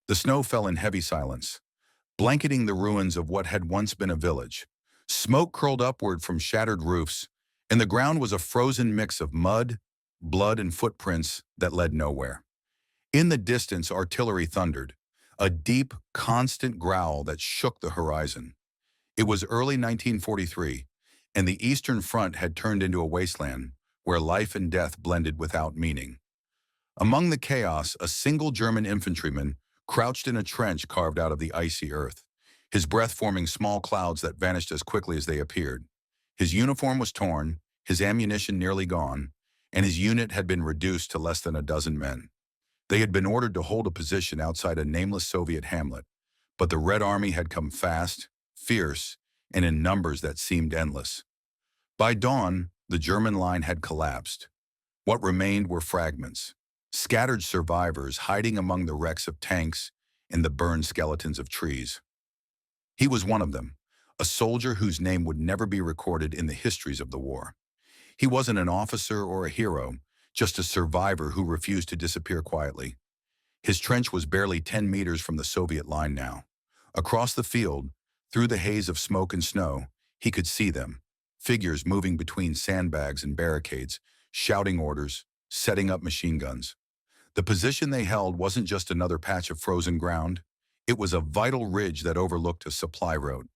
The snow fell in heavy silence, blanketing the ruins of what had once been a village. Smoke curled upward from shattered roofs, and the ground was a frozen mix of mud, blood, and footprints that led nowhere. In the distance, artillery thundered, a deep, constant growl that shook the horizon. It was early 1943, and the Eastern Front had turned into a wasteland where life and death blended without meaning. Among the chaos, a single German infantryman crouched in a trench carved out of the icy earth, his breath forming small clouds that vanished as quickly as they appeared. His uniform was torn, his ammunition nearly gone, and his unit had been reduced to less than a dozen men. They had been ordered to hold a position outside a nameless Soviet hamlet, but the Red Army had come fast, fierce, and in numbers that seemed endless. By dawn, the German line had collapsed. What remained were fragments, scattered survivors hiding among the wrecks of tanks and the burned skeletons of trees. He was one of them, a soldier whose name would never be recorded in the histories of the war. He wasn't an officer or a hero, just a survivor who refused to disappear quietly. His trench was barely 10 meters from the Soviet line now. Across the field, through the haze of smoke and snow, he could see them, figures moving between sandbags and barricades, shouting orders, setting up machine guns. The position they held wasn't just another patch of frozen ground. It was a vital ridge that overlooked a supply road.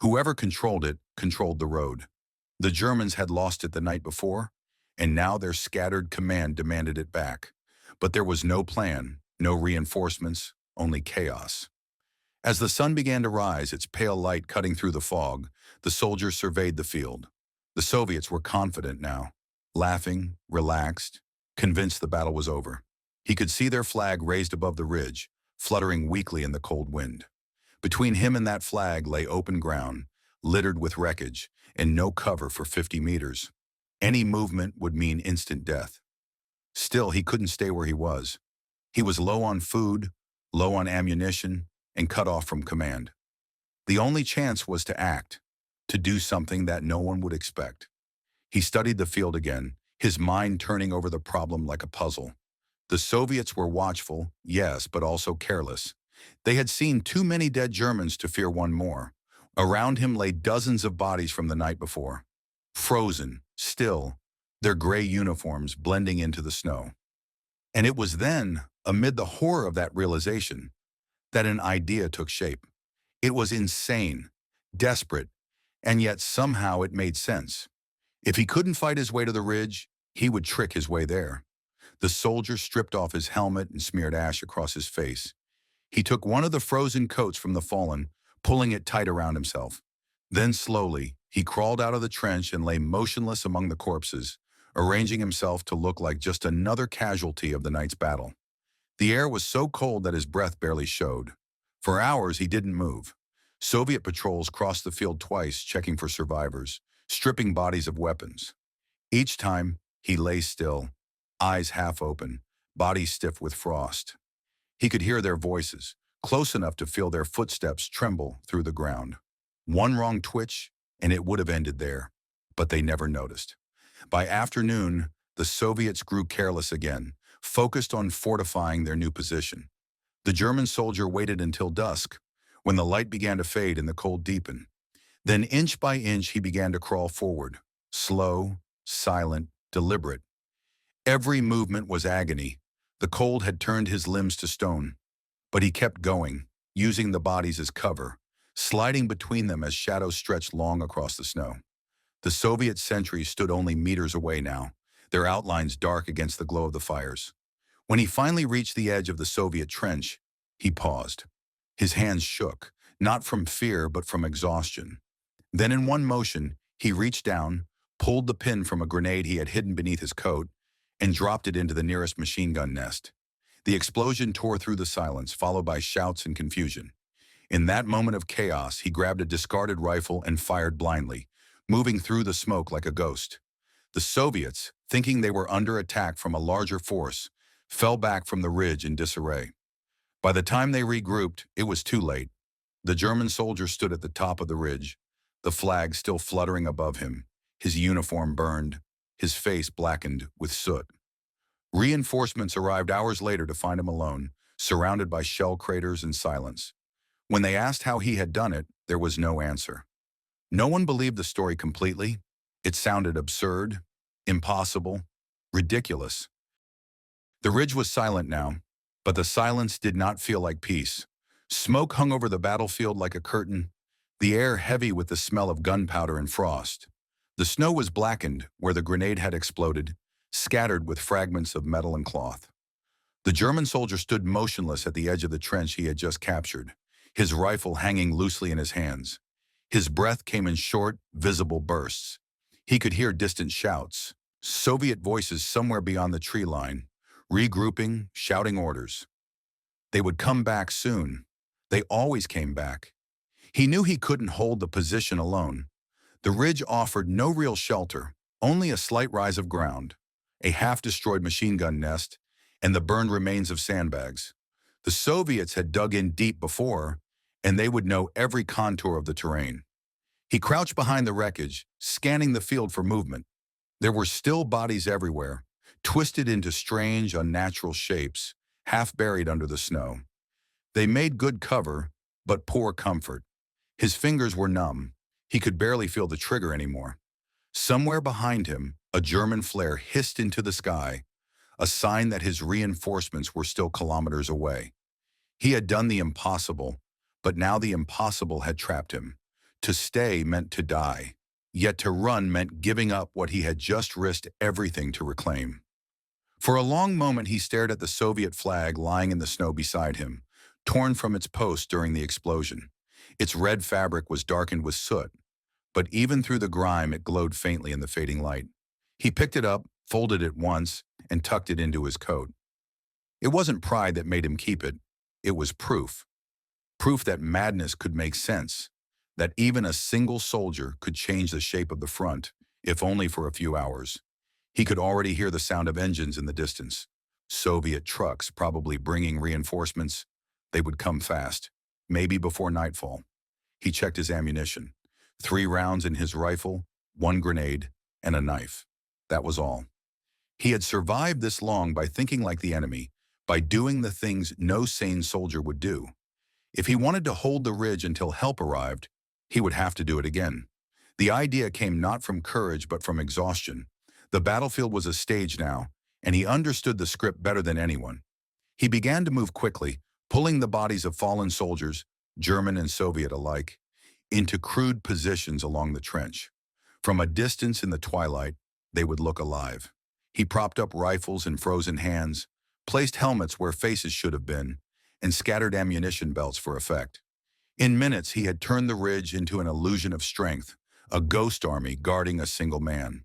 Whoever controlled it controlled the road. The Germans had lost it the night before, and now their scattered command demanded it back. But there was no plan, no reinforcements, only chaos. As the sun began to rise, its pale light cutting through the fog, the soldiers surveyed the field. The Soviets were confident now, laughing, relaxed, convinced the battle was over. He could see their flag raised above the ridge, fluttering weakly in the cold wind. Between him and that flag lay open ground, littered with wreckage, and no cover for 50 meters. Any movement would mean instant death. Still, he couldn't stay where he was. He was low on food, low on ammunition, and cut off from command. The only chance was to act, to do something that no one would expect. He studied the field again, his mind turning over the problem like a puzzle. The Soviets were watchful, yes, but also careless. They had seen too many dead Germans to fear one more. Around him lay dozens of bodies from the night before, frozen, still, their gray uniforms blending into the snow. And it was then, amid the horror of that realization, that an idea took shape. It was insane, desperate, and yet somehow it made sense. If he couldn't fight his way to the ridge, he would trick his way there. The soldier stripped off his helmet and smeared ash across his face. He took one of the frozen coats from the fallen, pulling it tight around himself. Then slowly, he crawled out of the trench and lay motionless among the corpses, arranging himself to look like just another casualty of the night's battle. The air was so cold that his breath barely showed. For hours, he didn't move. Soviet patrols crossed the field twice, checking for survivors, stripping bodies of weapons. Each time, he lay still, eyes half open, body stiff with frost. He could hear their voices, close enough to feel their footsteps tremble through the ground. One wrong twitch, and it would have ended there, but they never noticed. By afternoon, the Soviets grew careless again, focused on fortifying their new position. The German soldier waited until dusk, when the light began to fade and the cold deepen. Then inch by inch he began to crawl forward, slow, silent, deliberate. Every movement was agony. The cold had turned his limbs to stone. But he kept going, using the bodies as cover, sliding between them as shadows stretched long across the snow. The Soviet sentries stood only meters away now, their outlines dark against the glow of the fires. When he finally reached the edge of the Soviet trench, he paused. His hands shook, not from fear but from exhaustion. Then in one motion, he reached down, pulled the pin from a grenade he had hidden beneath his coat, and dropped it into the nearest machine gun nest. The explosion tore through the silence, followed by shouts and confusion. In that moment of chaos, he grabbed a discarded rifle and fired blindly, moving through the smoke like a ghost. The Soviets, thinking they were under attack from a larger force, fell back from the ridge in disarray. By the time they regrouped, it was too late. The German soldier stood at the top of the ridge, the flag still fluttering above him, his uniform burned, his face blackened with soot. Reinforcements arrived hours later to find him alone, surrounded by shell craters and silence. When they asked how he had done it, there was no answer. No one believed the story completely. It sounded absurd, impossible, ridiculous. The ridge was silent now, but the silence did not feel like peace. Smoke hung over the battlefield like a curtain, the air heavy with the smell of gunpowder and frost. The snow was blackened where the grenade had exploded, scattered with fragments of metal and cloth. The German soldier stood motionless at the edge of the trench he had just captured, his rifle hanging loosely in his hands. His breath came in short, visible bursts. He could hear distant shouts, Soviet voices somewhere beyond the tree line, regrouping, shouting orders. They would come back soon. They always came back. He knew he couldn't hold the position alone. The ridge offered no real shelter, only a slight rise of ground, a half-destroyed machine gun nest, and the burned remains of sandbags. The Soviets had dug in deep before, and they would know every contour of the terrain. He crouched behind the wreckage, scanning the field for movement. There were still bodies everywhere, twisted into strange, unnatural shapes, half buried under the snow. They made good cover, but poor comfort. His fingers were numb. He could barely feel the trigger anymore. Somewhere behind him, a German flare hissed into the sky, a sign that his reinforcements were still kilometers away. He had done the impossible, but now the impossible had trapped him. To stay meant to die, yet to run meant giving up what he had just risked everything to reclaim. For a long moment he stared at the Soviet flag lying in the snow beside him, torn from its post during the explosion. Its red fabric was darkened with soot, but even through the grime it glowed faintly in the fading light. He picked it up, folded it once, and tucked it into his coat. It wasn't pride that made him keep it. It was proof. Proof that madness could make sense, that even a single soldier could change the shape of the front, if only for a few hours. He could already hear the sound of engines in the distance. Soviet trucks, probably bringing reinforcements. They would come fast, maybe before nightfall. He checked his ammunition. 3 rounds in his rifle, 1 grenade, and a knife. That was all. He had survived this long by thinking like the enemy, by doing the things no sane soldier would do. If he wanted to hold the ridge until help arrived, he would have to do it again. The idea came not from courage but from exhaustion. The battlefield was a stage now, and he understood the script better than anyone. He began to move quickly, pulling the bodies of fallen soldiers, German and Soviet alike, into crude positions along the trench. From a distance in the twilight, they would look alive. He propped up rifles in frozen hands, placed helmets where faces should have been, and scattered ammunition belts for effect. In minutes, he had turned the ridge into an illusion of strength, a ghost army guarding a single man.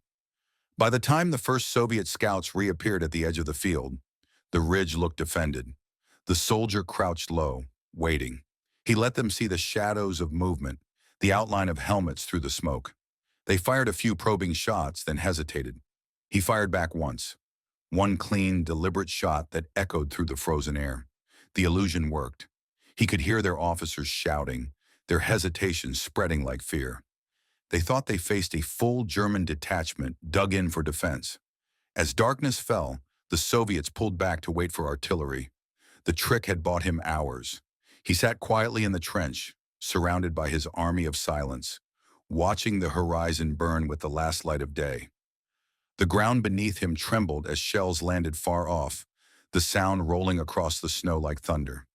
By the time the first Soviet scouts reappeared at the edge of the field, the ridge looked defended. The soldier crouched low, waiting. He let them see the shadows of movement, the outline of helmets through the smoke. They fired a few probing shots, then hesitated. He fired back once. One clean, deliberate shot that echoed through the frozen air. The illusion worked. He could hear their officers shouting, their hesitation spreading like fear. They thought they faced a full German detachment dug in for defense. As darkness fell, the Soviets pulled back to wait for artillery. The trick had bought him hours. He sat quietly in the trench, surrounded by his army of silence, watching the horizon burn with the last light of day. The ground beneath him trembled as shells landed far off, the sound rolling across the snow like thunder.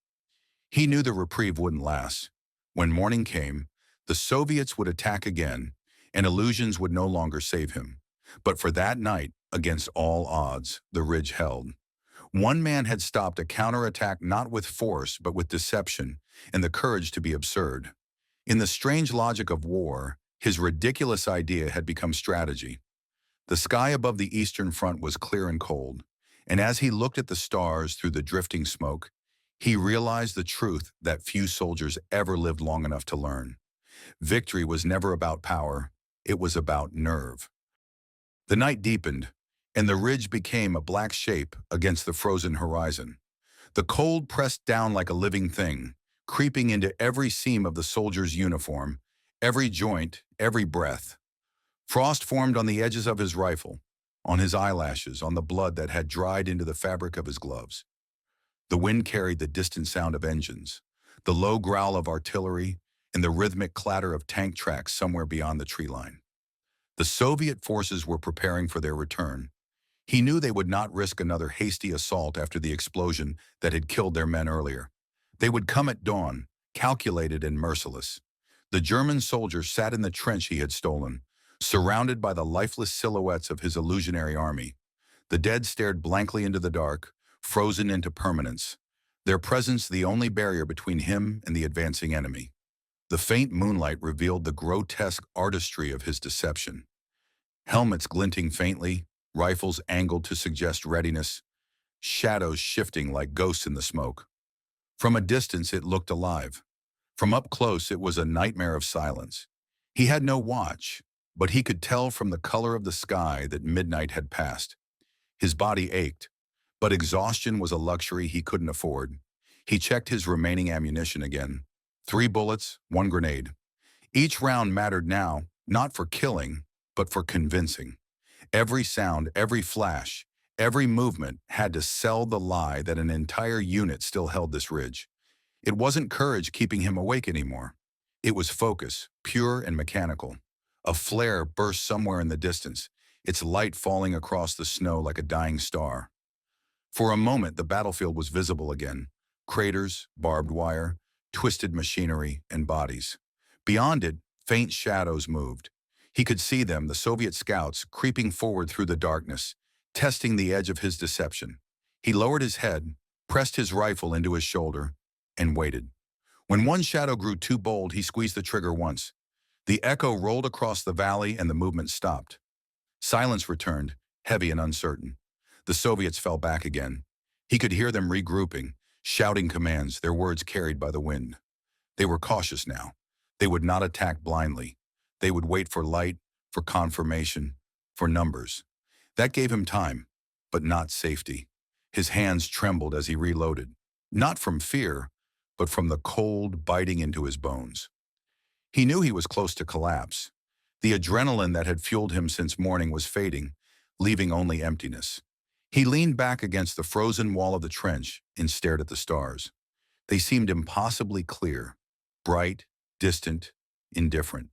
He knew the reprieve wouldn't last. When morning came, the Soviets would attack again, and illusions would no longer save him. But for that night, against all odds, the ridge held. One man had stopped a counterattack not with force but with deception and the courage to be absurd. In the strange logic of war, his ridiculous idea had become strategy. The sky above the Eastern Front was clear and cold, and as he looked at the stars through the drifting smoke, he realized the truth that few soldiers ever lived long enough to learn. Victory was never about power, it was about nerve. The night deepened, and the ridge became a black shape against the frozen horizon. The cold pressed down like a living thing, creeping into every seam of the soldier's uniform, every joint, every breath. Frost formed on the edges of his rifle, on his eyelashes, on the blood that had dried into the fabric of his gloves. The wind carried the distant sound of engines, the low growl of artillery, and the rhythmic clatter of tank tracks somewhere beyond the tree line. The Soviet forces were preparing for their return. He knew they would not risk another hasty assault after the explosion that had killed their men earlier. They would come at dawn, calculated and merciless. The German soldier sat in the trench he had stolen, surrounded by the lifeless silhouettes of his illusionary army. The dead stared blankly into the dark, frozen into permanence, their presence the only barrier between him and the advancing enemy. The faint moonlight revealed the grotesque artistry of his deception. Helmets glinting faintly, rifles angled to suggest readiness, shadows shifting like ghosts in the smoke. From a distance, it looked alive. From up close, it was a nightmare of silence. He had no watch, but he could tell from the color of the sky that midnight had passed. His body ached, but exhaustion was a luxury he couldn't afford. He checked his remaining ammunition again. 3 bullets, 1 grenade. Each round mattered now, not for killing, but for convincing. Every sound, every flash, every movement had to sell the lie that an entire unit still held this ridge. It wasn't courage keeping him awake anymore. It was focus, pure and mechanical. A flare burst somewhere in the distance, its light falling across the snow like a dying star. For a moment, the battlefield was visible again. Craters, barbed wire, twisted machinery, and bodies. Beyond it, faint shadows moved. He could see them, the Soviet scouts, creeping forward through the darkness, testing the edge of his deception. He lowered his head, pressed his rifle into his shoulder, and waited. When one shadow grew too bold, he squeezed the trigger once. The echo rolled across the valley and the movement stopped. Silence returned, heavy and uncertain. The Soviets fell back again. He could hear them regrouping, shouting commands, their words carried by the wind. They were cautious now. They would not attack blindly. They would wait for light, for confirmation, for numbers. That gave him time, but not safety. His hands trembled as he reloaded, not from fear, but from the cold biting into his bones. He knew he was close to collapse. The adrenaline that had fueled him since morning was fading, leaving only emptiness. He leaned back against the frozen wall of the trench and stared at the stars. They seemed impossibly clear, bright, distant, indifferent.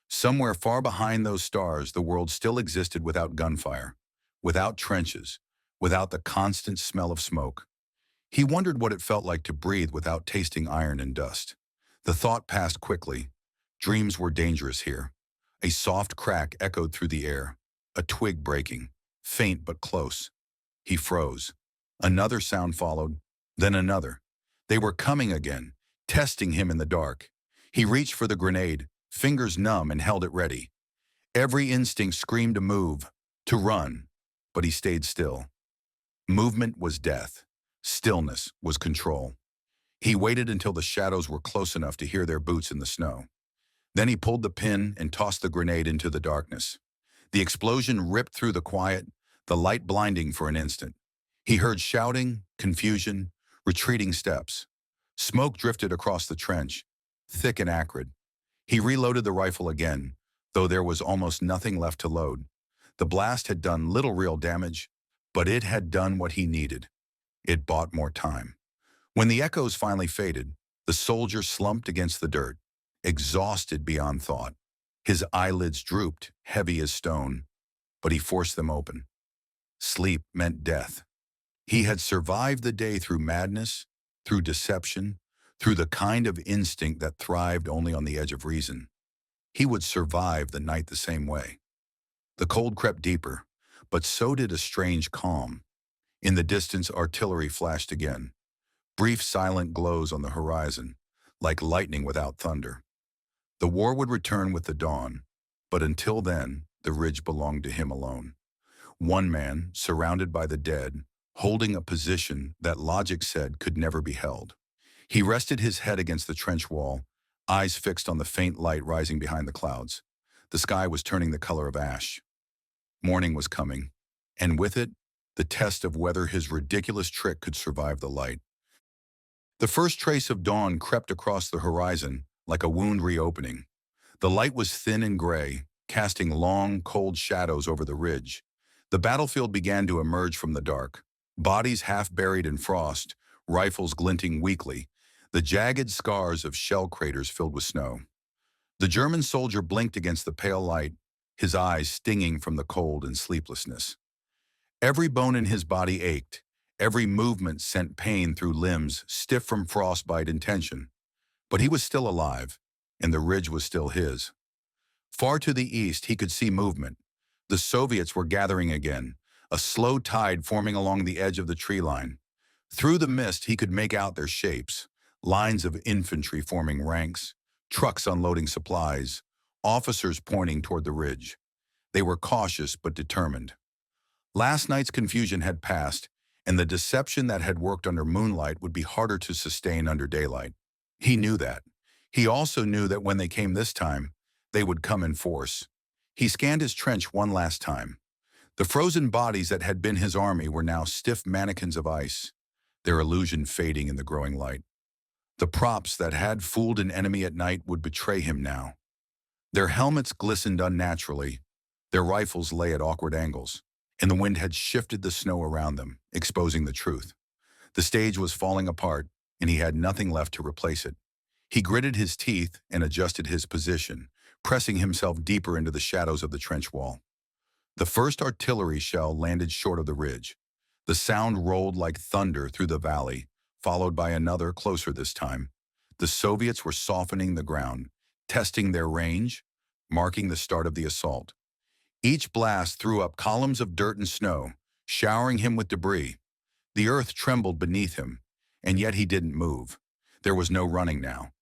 Somewhere far behind those stars, the world still existed without gunfire, without trenches, without the constant smell of smoke. He wondered what it felt like to breathe without tasting iron and dust. The thought passed quickly. Dreams were dangerous here. A soft crack echoed through the air, a twig breaking, faint but close. He froze. Another sound followed, then another. They were coming again, testing him in the dark. He reached for the grenade, fingers numb, and held it ready. Every instinct screamed to move, to run, but he stayed still. Movement was death. Stillness was control. He waited until the shadows were close enough to hear their boots in the snow. Then he pulled the pin and tossed the grenade into the darkness. The explosion ripped through the quiet, the light blinding for an instant. He heard shouting, confusion, retreating steps. Smoke drifted across the trench, thick and acrid. He reloaded the rifle again, though there was almost nothing left to load. The blast had done little real damage, but it had done what he needed. It bought more time. When the echoes finally faded, the soldier slumped against the dirt, exhausted beyond thought. His eyelids drooped, heavy as stone, but he forced them open. Sleep meant death. He had survived the day through madness, through deception, through the kind of instinct that thrived only on the edge of reason. He would survive the night the same way. The cold crept deeper, but so did a strange calm. In the distance, artillery flashed again. Brief silent glows on the horizon, like lightning without thunder. The war would return with the dawn, but until then, the ridge belonged to him alone. One man, surrounded by the dead, holding a position that logic said could never be held. He rested his head against the trench wall, eyes fixed on the faint light rising behind the clouds. The sky was turning the color of ash. Morning was coming, and with it, the test of whether his ridiculous trick could survive the light. The first trace of dawn crept across the horizon like a wound reopening. The light was thin and gray, casting long, cold shadows over the ridge. The battlefield began to emerge from the dark. Bodies half buried in frost, rifles glinting weakly, the jagged scars of shell craters filled with snow. The German soldier blinked against the pale light, his eyes stinging from the cold and sleeplessness. Every bone in his body ached, every movement sent pain through limbs stiff from frostbite and tension. But he was still alive, and the ridge was still his. Far to the east, he could see movement. The Soviets were gathering again, a slow tide forming along the edge of the tree line. Through the mist, he could make out their shapes, lines of infantry forming ranks, trucks unloading supplies, officers pointing toward the ridge. They were cautious but determined. Last night's confusion had passed, and the deception that had worked under moonlight would be harder to sustain under daylight. He knew that. He also knew that when they came this time, they would come in force. He scanned his trench one last time. The frozen bodies that had been his army were now stiff mannequins of ice, their illusion fading in the growing light. The props that had fooled an enemy at night would betray him now. Their helmets glistened unnaturally, their rifles lay at awkward angles, and the wind had shifted the snow around them, exposing the truth. The stage was falling apart, and he had nothing left to replace it. He gritted his teeth and adjusted his position, pressing himself deeper into the shadows of the trench wall. The first artillery shell landed short of the ridge. The sound rolled like thunder through the valley, followed by another closer this time. The Soviets were softening the ground, testing their range, marking the start of the assault. Each blast threw up columns of dirt and snow, showering him with debris. The earth trembled beneath him, and yet he didn't move. There was no running now.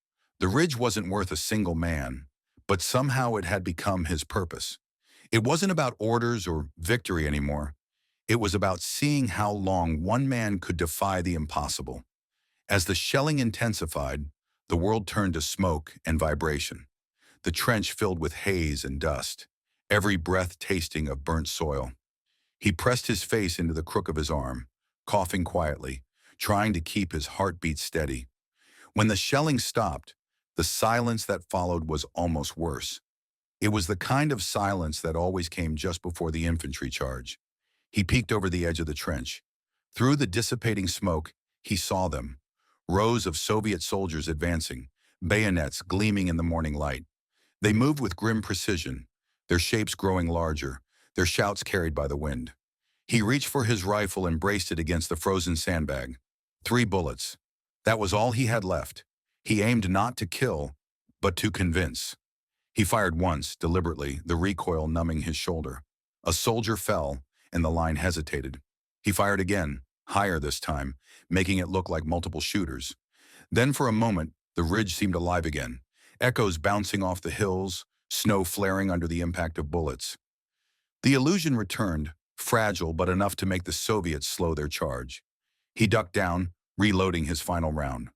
The ridge wasn't worth a single man, but somehow it had become his purpose. It wasn't about orders or victory anymore. It was about seeing how long one man could defy the impossible. As the shelling intensified, the world turned to smoke and vibration. The trench filled with haze and dust, every breath tasting of burnt soil. He pressed his face into the crook of his arm, coughing quietly, trying to keep his heartbeat steady. When the shelling stopped, the silence that followed was almost worse. It was the kind of silence that always came just before the infantry charge. He peeked over the edge of the trench. Through the dissipating smoke, he saw them, rows of Soviet soldiers advancing, bayonets gleaming in the morning light. They moved with grim precision, their shapes growing larger, their shouts carried by the wind. He reached for his rifle and braced it against the frozen sandbag. 3 bullets. That was all he had left. He aimed not to kill, but to convince. He fired once, deliberately, the recoil numbing his shoulder. A soldier fell, and the line hesitated. He fired again, higher this time, making it look like multiple shooters. Then for a moment, the ridge seemed alive again, echoes bouncing off the hills, snow flaring under the impact of bullets. The illusion returned, fragile but enough to make the Soviets slow their charge. He ducked down, reloading his final round.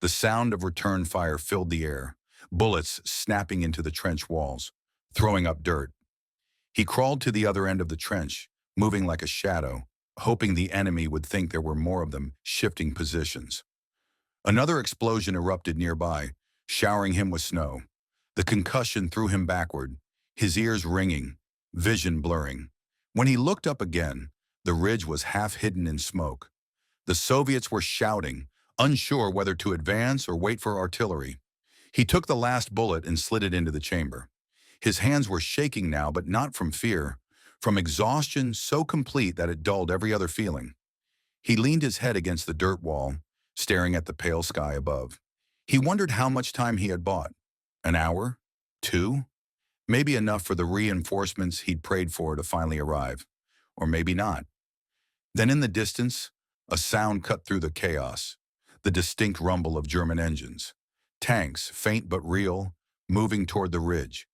The sound of return fire filled the air, bullets snapping into the trench walls, throwing up dirt. He crawled to the other end of the trench, moving like a shadow, hoping the enemy would think there were more of them shifting positions. Another explosion erupted nearby, showering him with snow. The concussion threw him backward, his ears ringing, vision blurring. When he looked up again, the ridge was half hidden in smoke. The Soviets were shouting, unsure whether to advance or wait for artillery. He took the last bullet and slid it into the chamber. His hands were shaking now, but not from fear, from exhaustion so complete that it dulled every other feeling. He leaned his head against the dirt wall, staring at the pale sky above. He wondered how much time he had bought. An hour? 2? Maybe enough for the reinforcements he'd prayed for to finally arrive. Or maybe not. Then in the distance, a sound cut through the chaos, the distinct rumble of German engines. Tanks, faint but real, moving toward the ridge.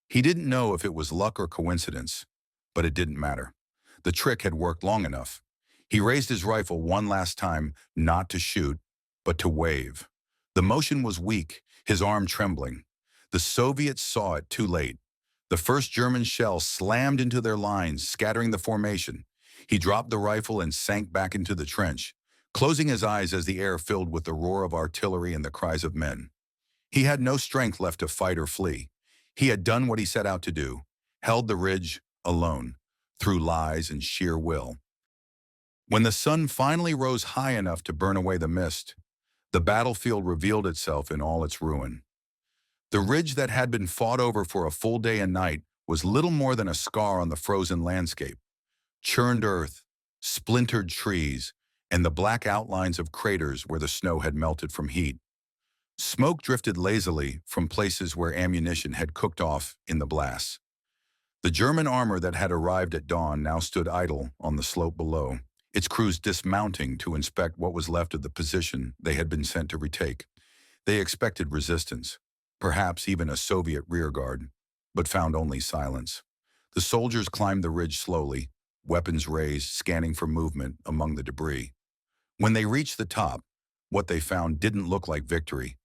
He didn't know if it was luck or coincidence, but it didn't matter. The trick had worked long enough. He raised his rifle one last time, not to shoot, but to wave. The motion was weak, his arm trembling. The Soviets saw it too late. The first German shell slammed into their lines, scattering the formation. He dropped the rifle and sank back into the trench, closing his eyes as the air filled with the roar of artillery and the cries of men. He had no strength left to fight or flee. He had done what he set out to do, held the ridge alone, through lies and sheer will. When the sun finally rose high enough to burn away the mist, the battlefield revealed itself in all its ruin. The ridge that had been fought over for a full day and night was little more than a scar on the frozen landscape. Churned earth, splintered trees, and the black outlines of craters where the snow had melted from heat. Smoke drifted lazily from places where ammunition had cooked off in the blasts. The German armor that had arrived at dawn now stood idle on the slope below, its crews dismounting to inspect what was left of the position they had been sent to retake. They expected resistance, perhaps even a Soviet rearguard, but found only silence. The soldiers climbed the ridge slowly, weapons raised, scanning for movement among the debris. When they reached the top, what they found didn't look like victory.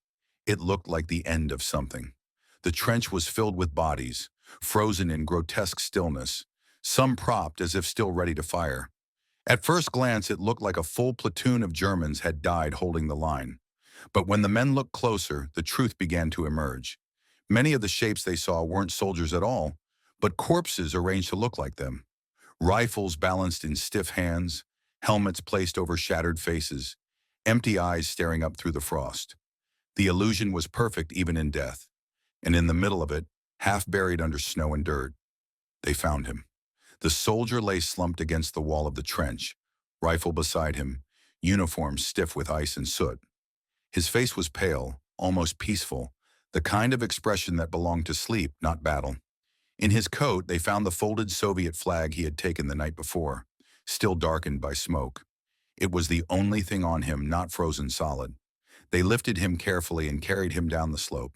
It looked like the end of something. The trench was filled with bodies, frozen in grotesque stillness, some propped as if still ready to fire. At first glance, it looked like a full platoon of Germans had died holding the line. But when the men looked closer, the truth began to emerge. Many of the shapes they saw weren't soldiers at all, but corpses arranged to look like them. Rifles balanced in stiff hands, helmets placed over shattered faces, empty eyes staring up through the frost. The illusion was perfect even in death, and in the middle of it, half buried under snow and dirt, they found him. The soldier lay slumped against the wall of the trench, rifle beside him, uniform stiff with ice and soot. His face was pale, almost peaceful, the kind of expression that belonged to sleep, not battle. In his coat, they found the folded Soviet flag he had taken the night before, still darkened by smoke. It was the only thing on him not frozen solid. They lifted him carefully and carried him down the slope.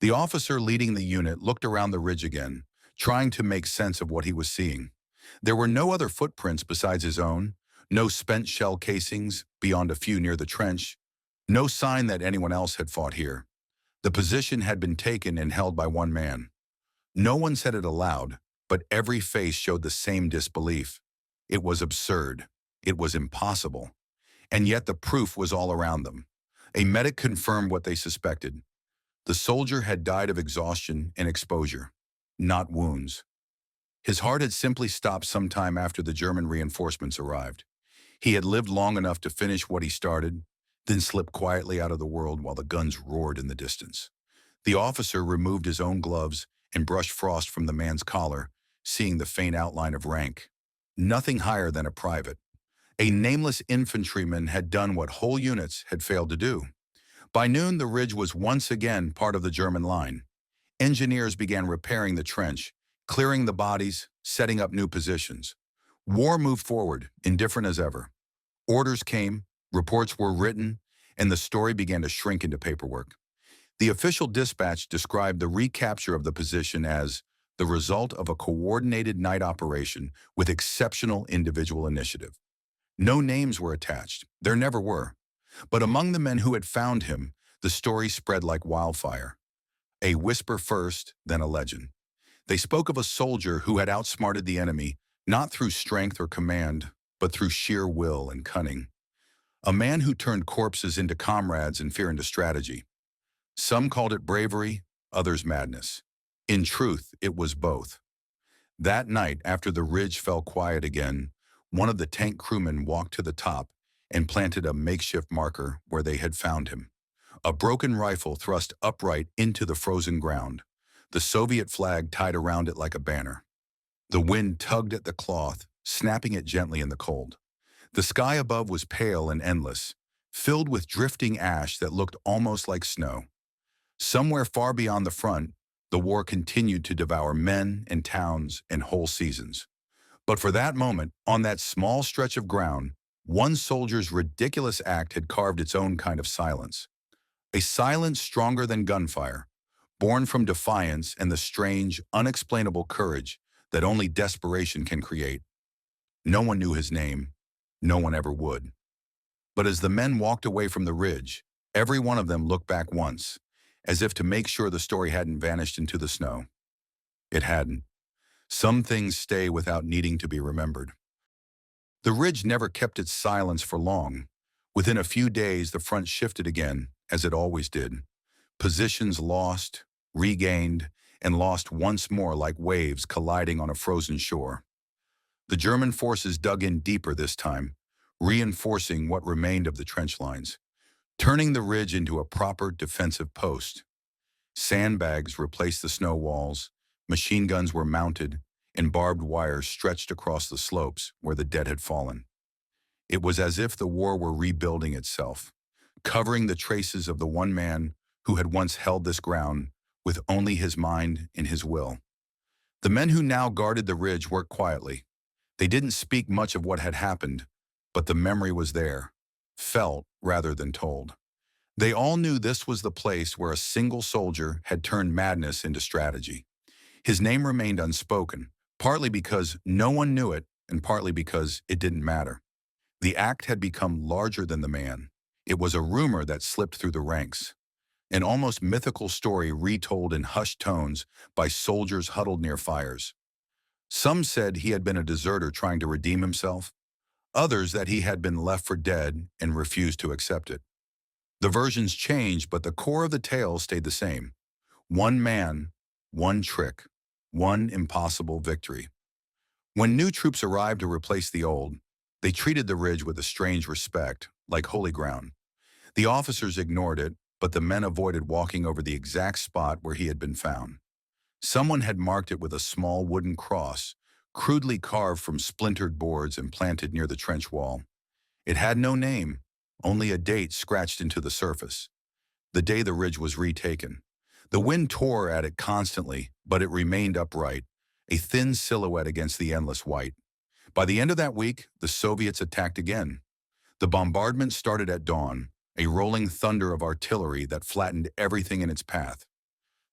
The officer leading the unit looked around the ridge again, trying to make sense of what he was seeing. There were no other footprints besides his own, no spent shell casings beyond a few near the trench, no sign that anyone else had fought here. The position had been taken and held by one man. No one said it aloud, but every face showed the same disbelief. It was absurd. It was impossible. And yet the proof was all around them. A medic confirmed what they suspected. The soldier had died of exhaustion and exposure, not wounds. His heart had simply stopped sometime after the German reinforcements arrived. He had lived long enough to finish what he started, then slipped quietly out of the world while the guns roared in the distance. The officer removed his own gloves and brushed frost from the man's collar, seeing the faint outline of rank. Nothing higher than a private. A nameless infantryman had done what whole units had failed to do. By noon, the ridge was once again part of the German line. Engineers began repairing the trench, clearing the bodies, setting up new positions. War moved forward, indifferent as ever. Orders came, reports were written, and the story began to shrink into paperwork. The official dispatch described the recapture of the position as the result of a coordinated night operation with exceptional individual initiative. No names were attached. There never were. But among the men who had found him, the story spread like wildfire. A whisper first, then a legend. They spoke of a soldier who had outsmarted the enemy, not through strength or command, but through sheer will and cunning. A man who turned corpses into comrades and fear into strategy. Some called it bravery, others madness. In truth, it was both. That night, after the ridge fell quiet again, one of the tank crewmen walked to the top and planted a makeshift marker where they had found him. A broken rifle thrust upright into the frozen ground, the Soviet flag tied around it like a banner. The wind tugged at the cloth, snapping it gently in the cold. The sky above was pale and endless, filled with drifting ash that looked almost like snow. Somewhere far beyond the front, the war continued to devour men and towns and whole seasons. But for that moment, on that small stretch of ground, one soldier's ridiculous act had carved its own kind of silence. A silence stronger than gunfire, born from defiance and the strange, unexplainable courage that only desperation can create. No one knew his name. No one ever would. But as the men walked away from the ridge, every one of them looked back once, as if to make sure the story hadn't vanished into the snow. It hadn't. Some things stay without needing to be remembered. The ridge never kept its silence for long. Within a few days, the front shifted again, as it always did. Positions lost, regained, and lost once more like waves colliding on a frozen shore. The German forces dug in deeper this time, reinforcing what remained of the trench lines, turning the ridge into a proper defensive post. Sandbags replaced the snow walls, machine guns were mounted, and barbed wire stretched across the slopes where the dead had fallen. It was as if the war were rebuilding itself, covering the traces of the one man who had once held this ground with only his mind and his will. The men who now guarded the ridge worked quietly. They didn't speak much of what had happened, but the memory was there, felt rather than told. They all knew this was the place where a single soldier had turned madness into strategy. His name remained unspoken, partly because no one knew it and partly because it didn't matter. The act had become larger than the man. It was a rumor that slipped through the ranks, an almost mythical story retold in hushed tones by soldiers huddled near fires. Some said he had been a deserter trying to redeem himself, others that he had been left for dead and refused to accept it. The versions changed, but the core of the tale stayed the same. One man, one trick, one impossible victory. When new troops arrived to replace the old, they treated the ridge with a strange respect, like holy ground. The officers ignored it, but the men avoided walking over the exact spot where he had been found. Someone had marked it with a small wooden cross, crudely carved from splintered boards and planted near the trench wall. It had no name, only a date scratched into the surface. The day the ridge was retaken. The wind tore at it constantly, but it remained upright, a thin silhouette against the endless white. By the end of that week, the Soviets attacked again. The bombardment started at dawn, a rolling thunder of artillery that flattened everything in its path.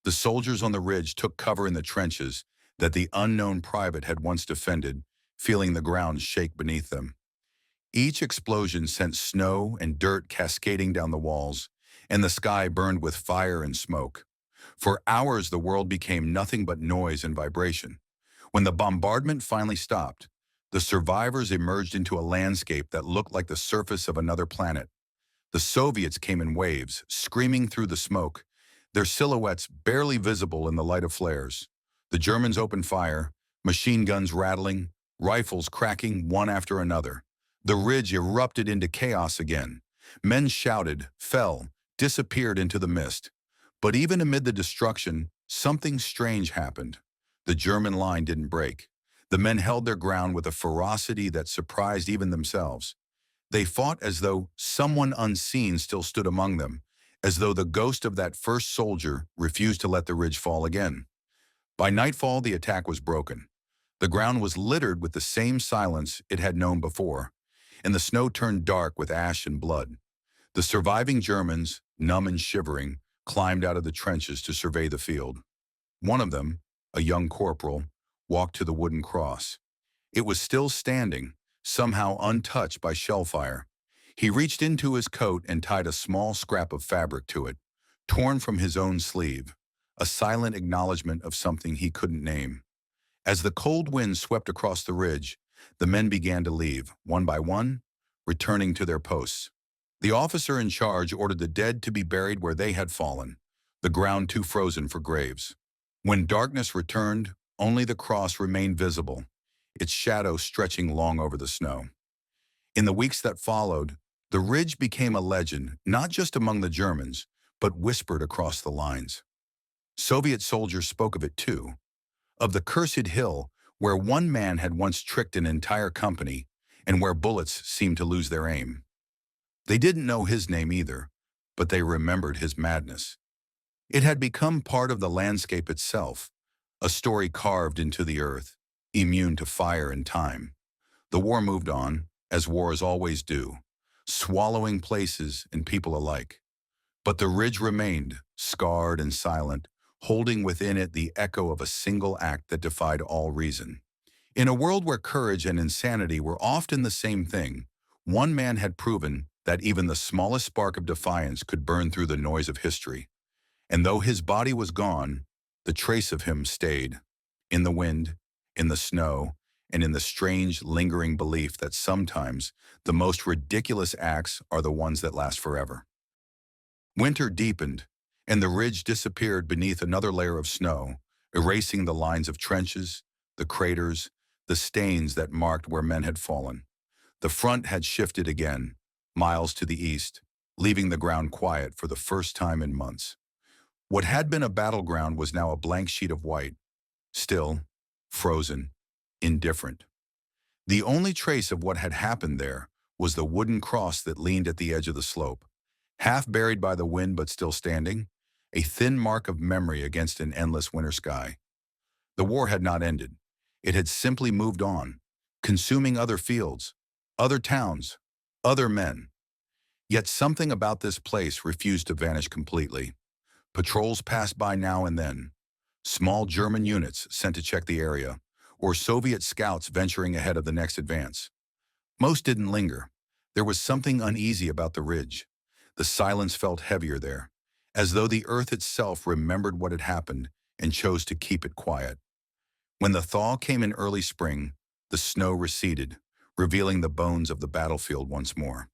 The soldiers on the ridge took cover in the trenches that the unknown private had once defended, feeling the ground shake beneath them. Each explosion sent snow and dirt cascading down the walls, and the sky burned with fire and smoke. For hours, the world became nothing but noise and vibration. When the bombardment finally stopped, the survivors emerged into a landscape that looked like the surface of another planet. The Soviets came in waves, screaming through the smoke, their silhouettes barely visible in the light of flares. The Germans opened fire, machine guns rattling, rifles cracking one after another. The ridge erupted into chaos again. Men shouted, fell, disappeared into the mist. But even amid the destruction, something strange happened. The German line didn't break. The men held their ground with a ferocity that surprised even themselves. They fought as though someone unseen still stood among them, as though the ghost of that first soldier refused to let the ridge fall again. By nightfall, the attack was broken. The ground was littered with the same silence it had known before, and the snow turned dark with ash and blood. The surviving Germans, numb and shivering, climbed out of the trenches to survey the field. One of them, a young corporal, walked to the wooden cross. It was still standing, somehow untouched by shellfire. He reached into his coat and tied a small scrap of fabric to it, torn from his own sleeve, a silent acknowledgement of something he couldn't name. As the cold wind swept across the ridge, the men began to leave, one by one, returning to their posts. The officer in charge ordered the dead to be buried where they had fallen, the ground too frozen for graves. When darkness returned, only the cross remained visible, its shadow stretching long over the snow. In the weeks that followed, the ridge became a legend, not just among the Germans, but whispered across the lines. Soviet soldiers spoke of it too, of the cursed hill where one man had once tricked an entire company and where bullets seemed to lose their aim. They didn't know his name either, but they remembered his madness. It had become part of the landscape itself, a story carved into the earth, immune to fire and time. The war moved on, as wars always do, swallowing places and people alike. But the ridge remained, scarred and silent, holding within it the echo of a single act that defied all reason. In a world where courage and insanity were often the same thing, one man had proven that even the smallest spark of defiance could burn through the noise of history. And though his body was gone, the trace of him stayed, in the wind, in the snow, and in the strange, lingering belief that sometimes the most ridiculous acts are the ones that last forever. Winter deepened, and the ridge disappeared beneath another layer of snow, erasing the lines of trenches, the craters, the stains that marked where men had fallen. The front had shifted again, miles to the east, leaving the ground quiet for the first time in months. What had been a battleground was now a blank sheet of white, still, frozen, indifferent. The only trace of what had happened there was the wooden cross that leaned at the edge of the slope, half buried by the wind but still standing, a thin mark of memory against an endless winter sky. The war had not ended. It had simply moved on, consuming other fields, other towns, other men. Yet something about this place refused to vanish completely. Patrols passed by now and then, small German units sent to check the area, or Soviet scouts venturing ahead of the next advance. Most didn't linger. There was something uneasy about the ridge. The silence felt heavier there, as though the earth itself remembered what had happened and chose to keep it quiet. When the thaw came in early spring, the snow receded, revealing the bones of the battlefield once more.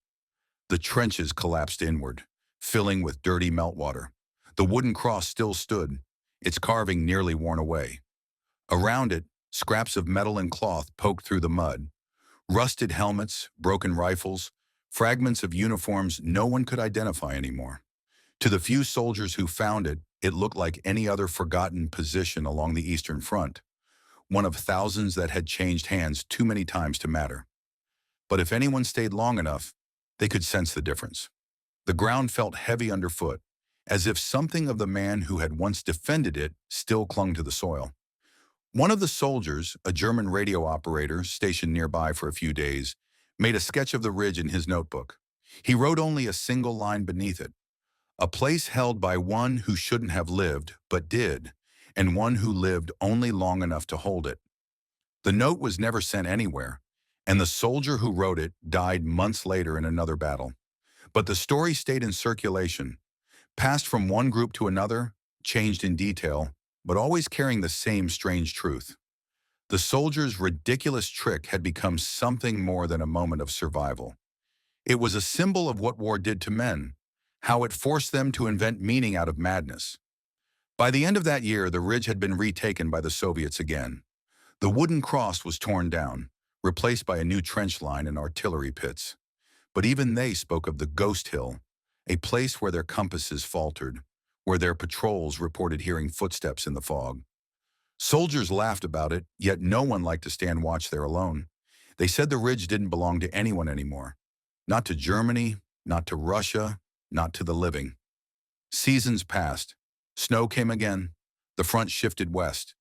The trenches collapsed inward, filling with dirty meltwater. The wooden cross still stood, its carving nearly worn away. Around it, scraps of metal and cloth poked through the mud. Rusted helmets, broken rifles, fragments of uniforms no one could identify anymore. To the few soldiers who found it, it looked like any other forgotten position along the Eastern Front, one of thousands that had changed hands too many times to matter. But if anyone stayed long enough, they could sense the difference. The ground felt heavy underfoot, as if something of the man who had once defended it still clung to the soil. One of the soldiers, a German radio operator stationed nearby for a few days, made a sketch of the ridge in his notebook. He wrote only a single line beneath it: a place held by one who shouldn't have lived, but did, and one who lived only long enough to hold it. The note was never sent anywhere, and the soldier who wrote it died months later in another battle. But the story stayed in circulation, passed from one group to another, changed in detail, but always carrying the same strange truth. The soldier's ridiculous trick had become something more than a moment of survival. It was a symbol of what war did to men, how it forced them to invent meaning out of madness. By the end of that year, the ridge had been retaken by the Soviets again. The wooden cross was torn down, replaced by a new trench line and artillery pits. But even they spoke of the Ghost Hill, a place where their compasses faltered, where their patrols reported hearing footsteps in the fog. Soldiers laughed about it, yet no one liked to stand watch there alone. They said the ridge didn't belong to anyone anymore. Not to Germany, not to Russia, not to the living. Seasons passed. Snow came again. The front shifted west.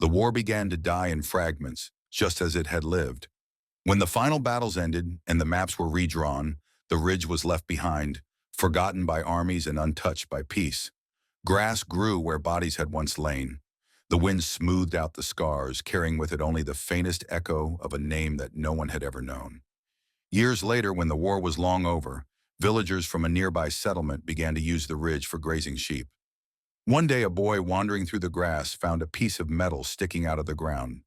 The war began to die in fragments, just as it had lived. When the final battles ended and the maps were redrawn, the ridge was left behind, forgotten by armies and untouched by peace. Grass grew where bodies had once lain. The wind smoothed out the scars, carrying with it only the faintest echo of a name that no one had ever known. Years later, when the war was long over, villagers from a nearby settlement began to use the ridge for grazing sheep. One day, a boy wandering through the grass found a piece of metal sticking out of the ground,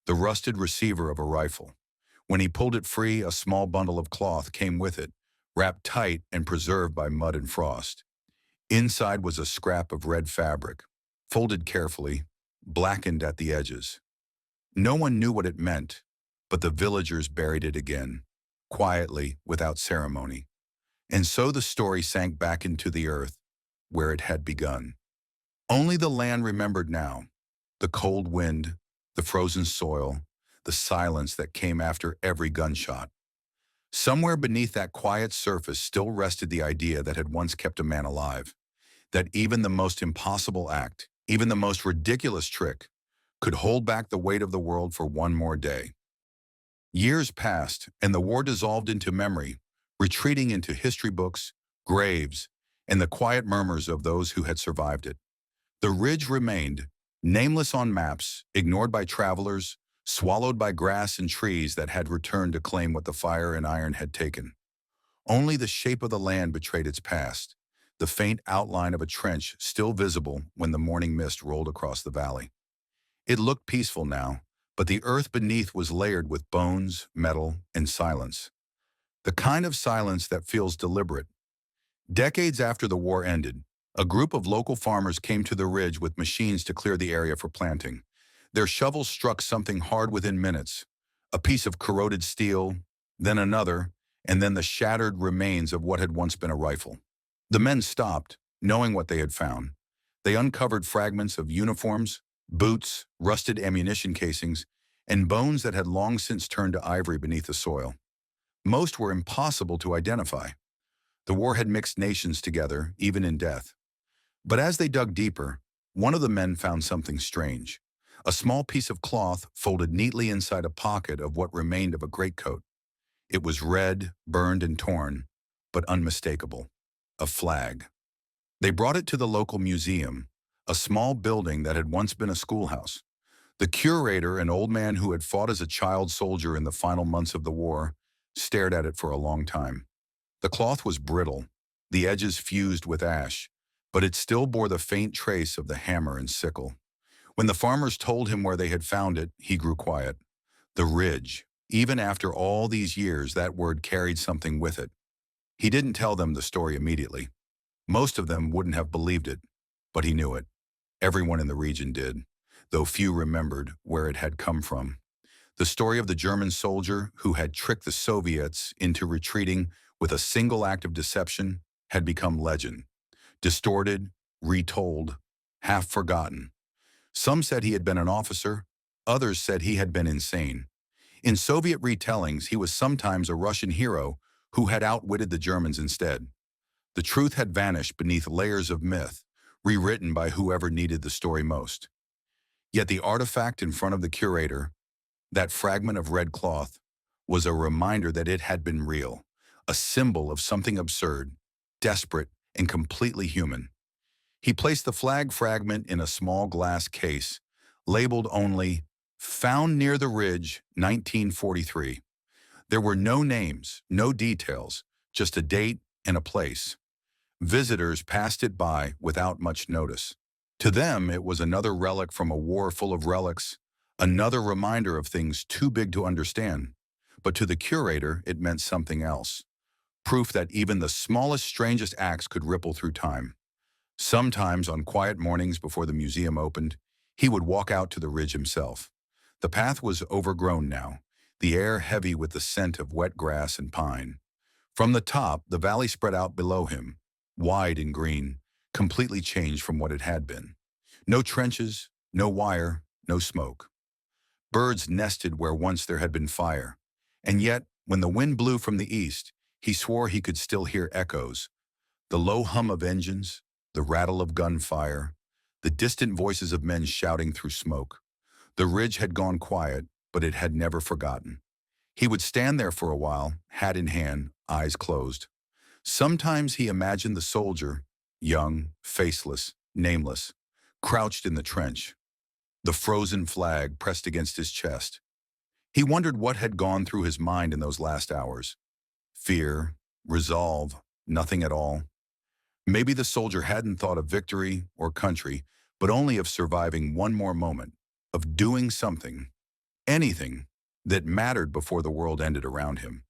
the rusted receiver of a rifle. When he pulled it free, a small bundle of cloth came with it, wrapped tight and preserved by mud and frost. Inside was a scrap of red fabric, folded carefully, blackened at the edges. No one knew what it meant, but the villagers buried it again, quietly, without ceremony. And so the story sank back into the earth, where it had begun. Only the land remembered now, the cold wind, the frozen soil, the silence that came after every gunshot. Somewhere beneath that quiet surface still rested the idea that had once kept a man alive, that even the most impossible act, even the most ridiculous trick, could hold back the weight of the world for one more day. Years passed, and the war dissolved into memory, retreating into history books, graves, and the quiet murmurs of those who had survived it. The ridge remained, nameless on maps, ignored by travelers, swallowed by grass and trees that had returned to claim what the fire and iron had taken. Only the shape of the land betrayed its past, the faint outline of a trench still visible when the morning mist rolled across the valley. It looked peaceful now, but the earth beneath was layered with bones, metal, and silence. The kind of silence that feels deliberate. Decades after the war ended, a group of local farmers came to the ridge with machines to clear the area for planting. Their shovels struck something hard within minutes, a piece of corroded steel, then another, and then the shattered remains of what had once been a rifle. The men stopped, knowing what they had found. They uncovered fragments of uniforms, boots, rusted ammunition casings, and bones that had long since turned to ivory beneath the soil. Most were impossible to identify. The war had mixed nations together, even in death. But as they dug deeper, one of the men found something strange. A small piece of cloth folded neatly inside a pocket of what remained of a greatcoat. It was red, burned, and torn, but unmistakable. A flag. They brought it to the local museum, a small building that had once been a schoolhouse. The curator, an old man who had fought as a child soldier in the final months of the war, stared at it for a long time. The cloth was brittle, the edges fused with ash, but it still bore the faint trace of the hammer and sickle. When the farmers told him where they had found it, he grew quiet. The ridge. Even after all these years, that word carried something with it. He didn't tell them the story immediately. Most of them wouldn't have believed it, but he knew it. Everyone in the region did, though few remembered where it had come from. The story of the German soldier who had tricked the Soviets into retreating with a single act of deception had become legend. Distorted, retold, half forgotten. Some said he had been an officer, others said he had been insane. In Soviet retellings, he was sometimes a Russian hero who had outwitted the Germans instead. The truth had vanished beneath layers of myth, rewritten by whoever needed the story most. Yet the artifact in front of the curator, that fragment of red cloth, was a reminder that it had been real, a symbol of something absurd, desperate, and completely human. He placed the flag fragment in a small glass case, labeled only, "Found near the ridge, 1943. There were no names, no details, just a date and a place. Visitors passed it by without much notice. To them, it was another relic from a war full of relics, another reminder of things too big to understand. But to the curator, it meant something else. Proof that even the smallest, strangest acts could ripple through time. Sometimes, on quiet mornings before the museum opened, he would walk out to the ridge himself. The path was overgrown now, the air heavy with the scent of wet grass and pine. From the top, the valley spread out below him, wide and green, completely changed from what it had been. No trenches, no wire, no smoke. Birds nested where once there had been fire. And yet, when the wind blew from the east, he swore he could still hear echoes. The low hum of engines, the rattle of gunfire, the distant voices of men shouting through smoke. The ridge had gone quiet, but it had never forgotten. He would stand there for a while, hat in hand, eyes closed. Sometimes he imagined the soldier, young, faceless, nameless, crouched in the trench, the frozen flag pressed against his chest. He wondered what had gone through his mind in those last hours. Fear, resolve, nothing at all. Maybe the soldier hadn't thought of victory or country, but only of surviving one more moment, of doing something, anything, that mattered before the world ended around him.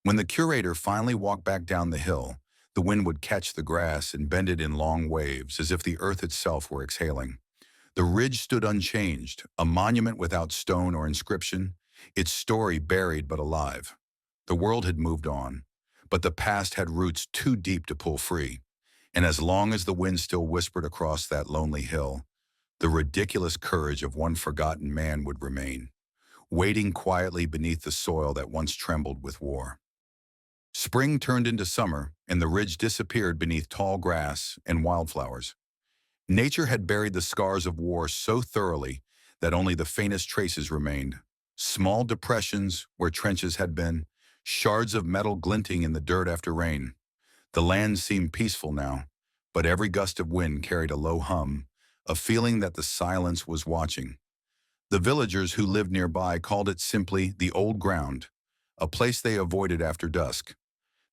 When the curator finally walked back down the hill, the wind would catch the grass and bend it in long waves as if the earth itself were exhaling. The ridge stood unchanged, a monument without stone or inscription, its story buried but alive. The world had moved on, but the past had roots too deep to pull free. And as long as the wind still whispered across that lonely hill, the ridiculous courage of one forgotten man would remain, waiting quietly beneath the soil that once trembled with war. Spring turned into summer, and the ridge disappeared beneath tall grass and wildflowers. Nature had buried the scars of war so thoroughly that only the faintest traces remained. Small depressions where trenches had been, shards of metal glinting in the dirt after rain. The land seemed peaceful now, but every gust of wind carried a low hum, a feeling that the silence was watching. The villagers who lived nearby called it simply the old ground, a place they avoided after dusk.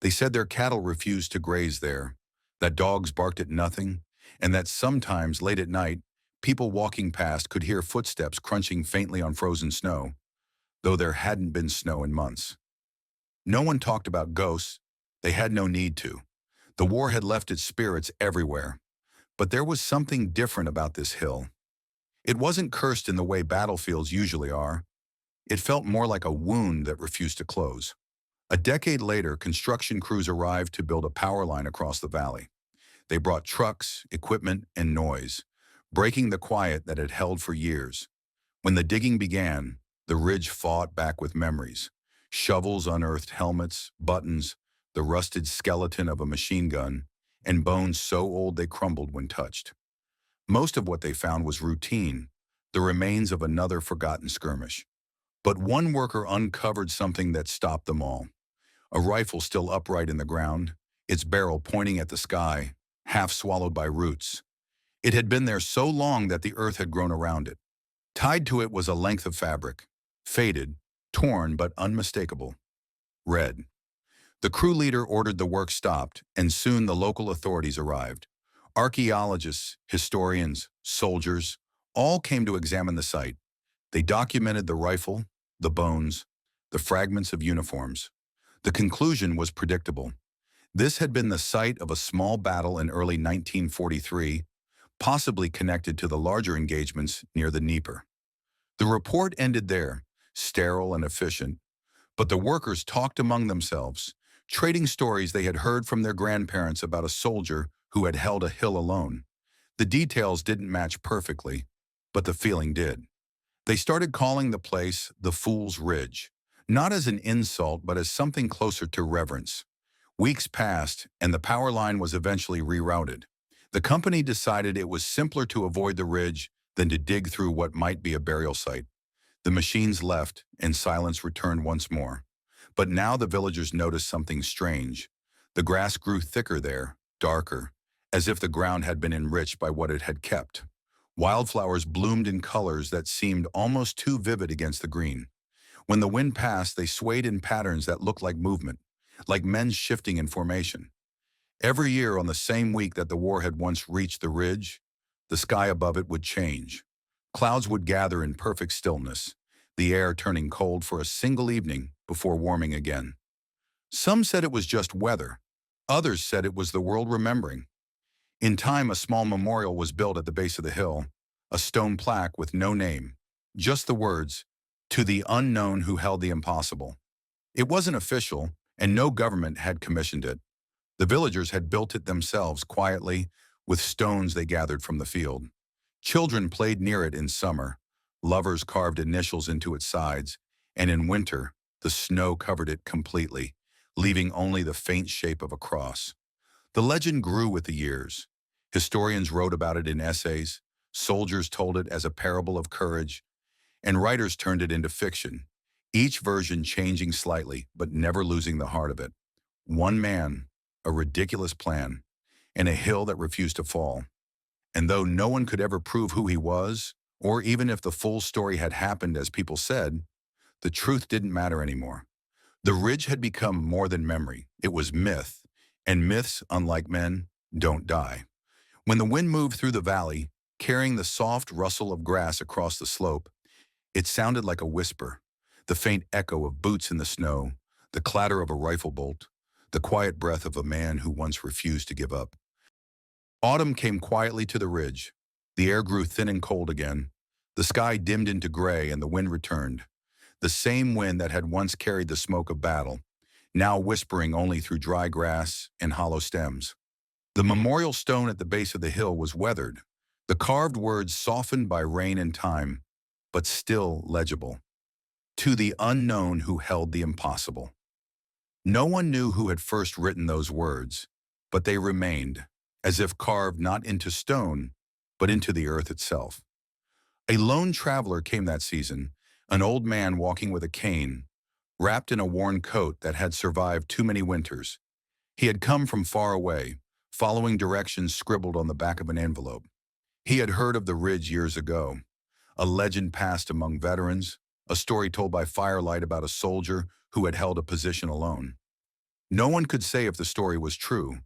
They said their cattle refused to graze there, that dogs barked at nothing, and that sometimes late at night, people walking past could hear footsteps crunching faintly on frozen snow, though there hadn't been snow in months. No one talked about ghosts. They had no need to. The war had left its spirits everywhere. But there was something different about this hill. It wasn't cursed in the way battlefields usually are. It felt more like a wound that refused to close. A decade later, construction crews arrived to build a power line across the valley. They brought trucks, equipment, and noise, breaking the quiet that had held for years. When the digging began, the ridge fought back with memories. Shovels unearthed helmets, buttons, the rusted skeleton of a machine gun, and bones so old they crumbled when touched. Most of what they found was routine, the remains of another forgotten skirmish. But one worker uncovered something that stopped them all. A rifle still upright in the ground, its barrel pointing at the sky, half swallowed by roots. It had been there so long that the earth had grown around it. Tied to it was a length of fabric, faded, torn but unmistakable. Red. The crew leader ordered the work stopped, and soon the local authorities arrived. Archaeologists, historians, soldiers, all came to examine the site. They documented the rifle, the bones, the fragments of uniforms. The conclusion was predictable. This had been the site of a small battle in early 1943, possibly connected to the larger engagements near the Dnieper. The report ended there, sterile and efficient, but the workers talked among themselves, trading stories they had heard from their grandparents about a soldier who had held a hill alone. The details didn't match perfectly, but the feeling did. They started calling the place the Fool's Ridge, not as an insult but as something closer to reverence. Weeks passed, and the power line was eventually rerouted. The company decided it was simpler to avoid the ridge than to dig through what might be a burial site. The machines left, and silence returned once more. But now the villagers noticed something strange. The grass grew thicker there, darker, as if the ground had been enriched by what it had kept. Wildflowers bloomed in colors that seemed almost too vivid against the green. When the wind passed, they swayed in patterns that looked like movement, like men shifting in formation. Every year on the same week that the war had once reached the ridge, the sky above it would change. Clouds would gather in perfect stillness, the air turning cold for a single evening before warming again. Some said it was just weather. Others said it was the world remembering. In time, a small memorial was built at the base of the hill, a stone plaque with no name, just the words, "To the unknown who held the impossible." It wasn't official, and no government had commissioned it. The villagers had built it themselves quietly, with stones they gathered from the field. Children played near it in summer. Lovers carved initials into its sides, and in winter, the snow covered it completely, leaving only the faint shape of a cross. The legend grew with the years. Historians wrote about it in essays, soldiers told it as a parable of courage, and writers turned it into fiction, each version changing slightly but never losing the heart of it. One man, a ridiculous plan, and a hill that refused to fall. And though no one could ever prove who he was, or even if the full story had happened as people said, the truth didn't matter anymore. The ridge had become more than memory. It was myth, and myths, unlike men, don't die. When the wind moved through the valley, carrying the soft rustle of grass across the slope, it sounded like a whisper, the faint echo of boots in the snow, the clatter of a rifle bolt, the quiet breath of a man who once refused to give up. Autumn came quietly to the ridge. The air grew thin and cold again. The sky dimmed into gray and the wind returned. The same wind that had once carried the smoke of battle, now whispering only through dry grass and hollow stems. The memorial stone at the base of the hill was weathered, the carved words softened by rain and time, but still legible. To the unknown who held the impossible. No one knew who had first written those words, but they remained, as if carved not into stone, but into the earth itself. A lone traveler came that season, an old man walking with a cane, wrapped in a worn coat that had survived too many winters. He had come from far away, following directions scribbled on the back of an envelope. He had heard of the ridge years ago, a legend passed among veterans, a story told by firelight about a soldier who had held a position alone. No one could say if the story was true,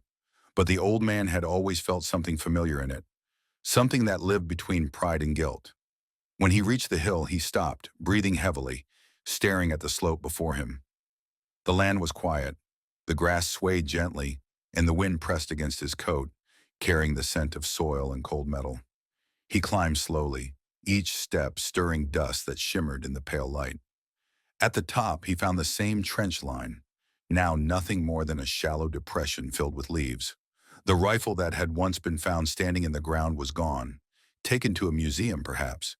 but the old man had always felt something familiar in it, something that lived between pride and guilt. When he reached the hill, he stopped, breathing heavily, staring at the slope before him. The land was quiet. The grass swayed gently, and the wind pressed against his coat, carrying the scent of soil and cold metal. He climbed slowly, each step stirring dust that shimmered in the pale light. At the top, he found the same trench line, now nothing more than a shallow depression filled with leaves. The rifle that had once been found standing in the ground was gone, taken to a museum perhaps.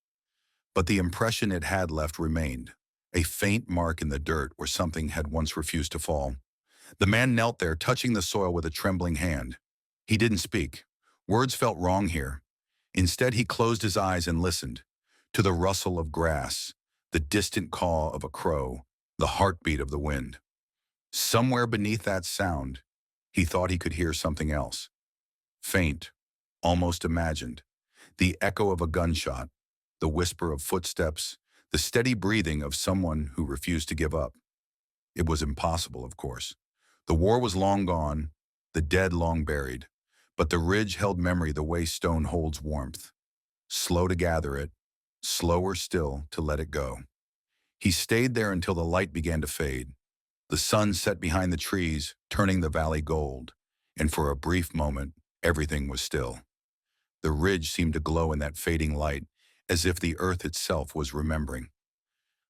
But the impression it had left remained, a faint mark in the dirt where something had once refused to fall. The man knelt there, touching the soil with a trembling hand. He didn't speak. Words felt wrong here. Instead, he closed his eyes and listened to the rustle of grass, the distant caw of a crow, the heartbeat of the wind. Somewhere beneath that sound, he thought he could hear something else. Faint, almost imagined. The echo of a gunshot, the whisper of footsteps, the steady breathing of someone who refused to give up. It was impossible, of course. The war was long gone, the dead long buried, but the ridge held memory the way stone holds warmth. Slow to gather it, slower still to let it go. He stayed there until the light began to fade. The sun set behind the trees, turning the valley gold, and for a brief moment, everything was still. The ridge seemed to glow in that fading light, as if the earth itself was remembering.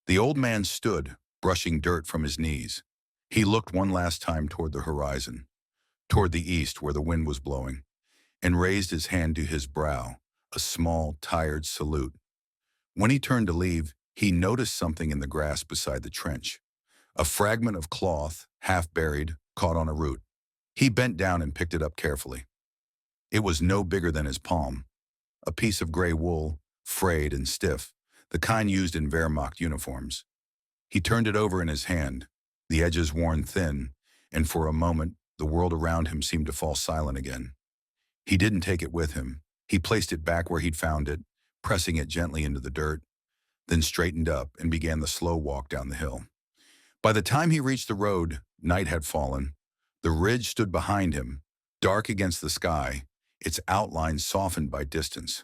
The old man stood, brushing dirt from his knees. He looked one last time toward the horizon, toward the east where the wind was blowing, and raised his hand to his brow, a small, tired salute. When he turned to leave, he noticed something in the grass beside the trench. A fragment of cloth, half buried, caught on a root. He bent down and picked it up carefully. It was no bigger than his palm, a piece of gray wool, frayed and stiff, the kind used in Wehrmacht uniforms. He turned it over in his hand, the edges worn thin, and for a moment, the world around him seemed to fall silent again. He didn't take it with him. He placed it back where he'd found it, pressing it gently into the dirt, then straightened up and began the slow walk down the hill. By the time he reached the road, night had fallen. The ridge stood behind him, dark against the sky, its outlines softened by distance.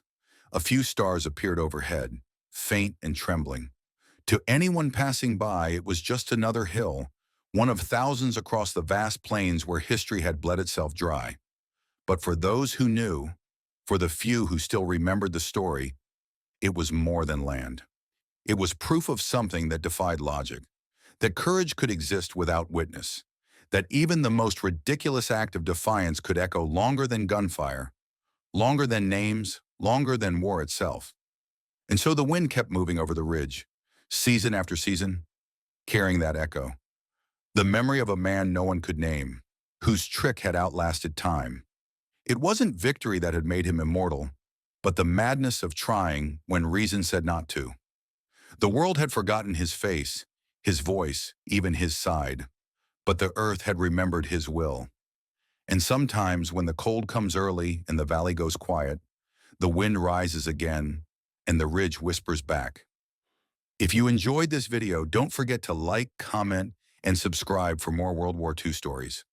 A few stars appeared overhead, faint and trembling. To anyone passing by, it was just another hill, one of thousands across the vast plains where history had bled itself dry. But for those who knew, for the few who still remembered the story, it was more than land. It was proof of something that defied logic, that courage could exist without witness, that even the most ridiculous act of defiance could echo longer than gunfire, longer than names, longer than war itself. And so the wind kept moving over the ridge, season after season, carrying that echo. The memory of a man no one could name, whose trick had outlasted time. It wasn't victory that had made him immortal, but the madness of trying when reason said not to. The world had forgotten his face, his voice, even his side, but the earth had remembered his will. And sometimes when the cold comes early and the valley goes quiet, the wind rises again and the ridge whispers back. If you enjoyed this video, don't forget to like, comment, and subscribe for more World War II stories.